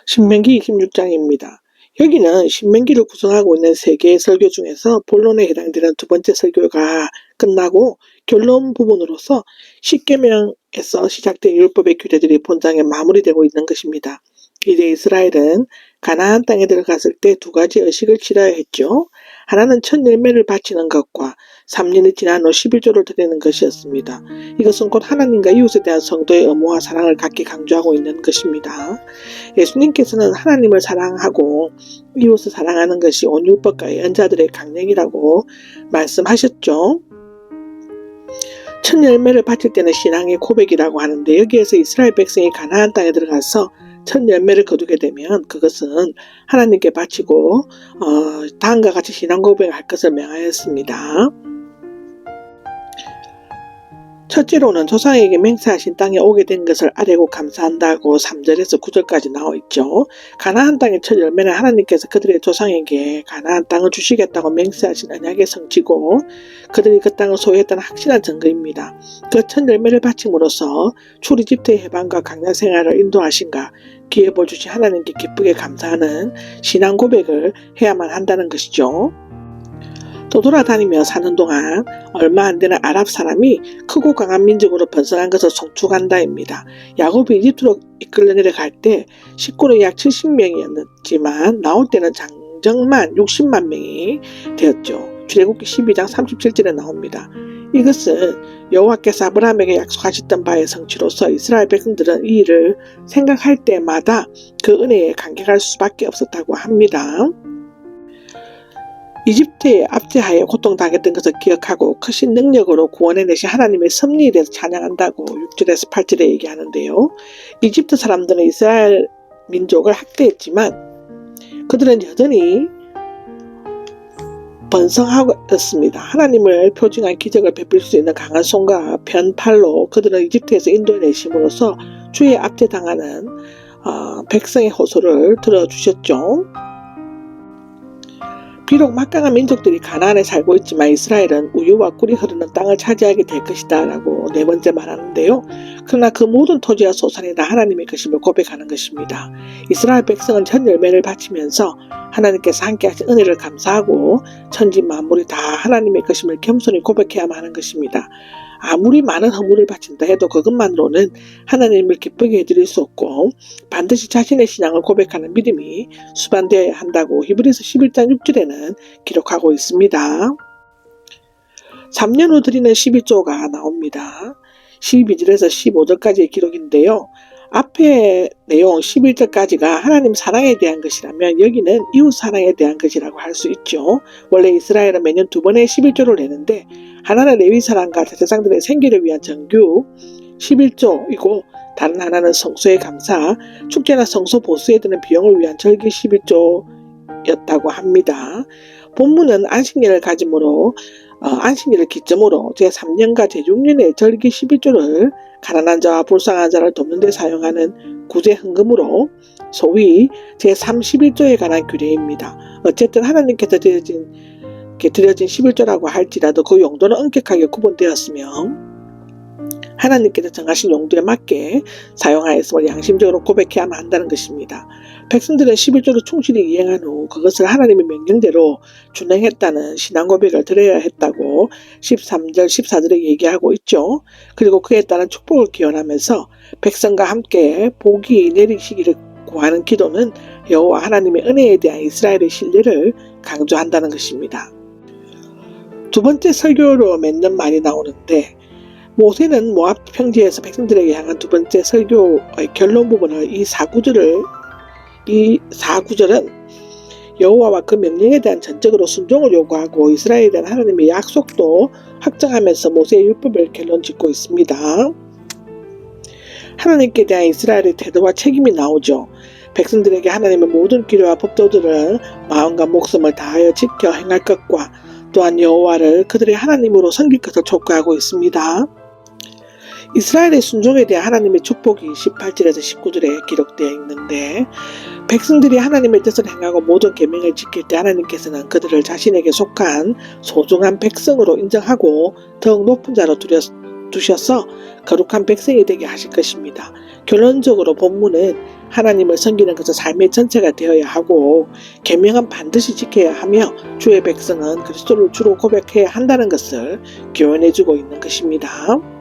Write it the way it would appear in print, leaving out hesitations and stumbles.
신명기 26장입니다. 여기는 신명기를 구성하고 있는 세 개의 설교 중에서 본론에 해당되는 두 번째 설교가 끝나고 결론 부분으로서 십계명에서 시작된 율법의 규례들이 본장에 마무리되고 있는 것입니다. 이제 이스라엘은 가나안 땅에 들어갔을 때 두 가지 의식을 치러야 했죠. 하나는 첫 열매를 바치는 것과 3년이 지난 후 11조를 드리는 것이었습니다. 이것은 곧 하나님과 이웃에 대한 성도의 의무와 사랑을 각기 강조하고 있는 것입니다. 예수님께서는 하나님을 사랑하고 이웃을 사랑하는 것이 온 율법과 예언자들의 강령이라고 말씀하셨죠. 첫 열매를 바칠 때는 신앙의 고백이라고 하는데, 여기에서 이스라엘 백성이 가나안 땅에 들어가서 첫 열매를 거두게 되면 그것은 하나님께 바치고 다음과 같이 신앙 고백을 할 것을 명하였습니다. 첫째로는 조상에게 맹세하신 땅에 오게 된 것을 아뢰고 감사한다고 3절에서 9절까지 나와 있죠. 가나안 땅의 첫 열매는 하나님께서 그들의 조상에게 가나안 땅을 주시겠다고 맹세하신 언약의 성취고 그들이 그 땅을 소유했다는 확실한 증거입니다. 그 첫 열매를 바침으로써 출이집트의 해방과 강단 생활을 인도하신가 기회볼 주신 하나님께 기쁘게 감사하는 신앙 고백을 해야만 한다는 것이죠. 또 돌아다니며 사는 동안 얼마 안 되는 아랍 사람이 크고 강한 민족으로 번성한 것을 송축한다입니다. 야곱이 이집트로 이끌려 내려갈 때 식구는 약 70명이었지만 나올 때는 장정만 60만 명이 되었죠. 출애굽기 12장 37절에 나옵니다. 이것은 여호와께서 아브라함에게 약속하셨던 바의 성취로서 이스라엘 백성들은 이 일을 생각할 때마다 그 은혜에 감격할 수밖에 없었다고 합니다. 이집트의 압제하에 고통당했던 것을 기억하고 크신 능력으로 구원해내신 하나님의 섭리에 대해서 찬양한다고 6절에서 8절에 얘기하는데요. 이집트 사람들은 이스라엘 민족을 학대했지만 그들은 여전히 번성하였습니다. 하나님을 표징한 기적을 베풀 수 있는 강한 손과 편팔로 그들은 이집트에서 인도해내심으로써 주의 압제당하는 백성의 호소를 들어주셨죠. 비록 막강한 민족들이 가나안에 살고 있지만 이스라엘은 우유와 꿀이 흐르는 땅을 차지하게 될 것이다 라고 네 번째 말하는데요. 그러나 그 모든 토지와 소산이 다 하나님의 것임을 고백하는 것입니다. 이스라엘 백성은 첫 열매를 바치면서 하나님께서 함께 하신 은혜를 감사하고 천지 만물이 다 하나님의 것임을 겸손히 고백해야만 하는 것입니다. 아무리 많은 허물을 바친다 해도 그것만으로는 하나님을 기쁘게 해드릴 수 없고 반드시 자신의 신앙을 고백하는 믿음이 수반되어야 한다고 히브리서 11장 6절에는 기록하고 있습니다. 3년 후 드리는 12조가 나옵니다. 12절에서 15절까지의 기록인데요. 앞에 내용 11절까지가 하나님 사랑에 대한 것이라면 여기는 이웃 사랑에 대한 것이라고 할 수 있죠. 원래 이스라엘은 매년 두 번의 11조를 내는데 하나는 레위 사람과 제사장들의 생계를 위한 정규 11조이고 다른 하나는 성소의 감사, 축제나 성소 보수에 드는 비용을 위한 절기 11조였다고 합니다. 본문은 안식일을 가짐으로 안식일을 기점으로 제3년과 제6년의 절기 11조를 가난한 자와 불쌍한 자를 돕는 데 사용하는 구제 헌금으로 소위 제31조에 관한 규례입니다. 어쨌든 하나님께서 드려진 11조라고 할지라도 그 용도는 엄격하게 구분되었으며 하나님께서 정하신 용도에 맞게 사용하였음을 양심적으로 고백해야만 한다는 것입니다. 백성들은 11조를 충실히 이행한 후 그것을 하나님의 명령대로 준행했다는 신앙 고백을 드려야 했다고 13절 14절에 얘기하고 있죠. 그리고 그에 따른 축복을 기원하면서 백성과 함께 복이 내리시기를 구하는 기도는 여호와 하나님의 은혜에 대한 이스라엘의 신뢰를 강조한다는 것입니다. 두 번째 설교로 맺는 말이 나오는데 모세는 모압 평지에서 백성들에게 향한 두 번째 설교의 결론 부분을 이 4구절은 여호와와 그 명령에 대한 전적으로 순종을 요구하고 이스라엘에 대한 하나님의 약속도 확정하면서 모세의 율법을 결론 짓고 있습니다. 하나님께 대한 이스라엘의 태도와 책임이 나오죠. 백성들에게 하나님의 모든 규례와 법도들을 마음과 목숨을 다하여 지켜 행할 것과 또한 여호와를 그들의 하나님으로 섬길 것을 촉구하고 있습니다. 이스라엘의 순종에 대한 하나님의 축복이 18절에서 19절에 기록되어 있는데 백성들이 하나님의 뜻을 행하고 모든 계명을 지킬 때 하나님께서는 그들을 자신에게 속한 소중한 백성으로 인정하고 더욱 높은 자로 두셔서 거룩한 백성이 되게 하실 것입니다. 결론적으로 본문은 하나님을 섬기는 것은 삶의 전체가 되어야 하고 계명은 반드시 지켜야 하며 주의 백성은 그리스도를 주로 고백해야 한다는 것을 교훈해주고 있는 것입니다.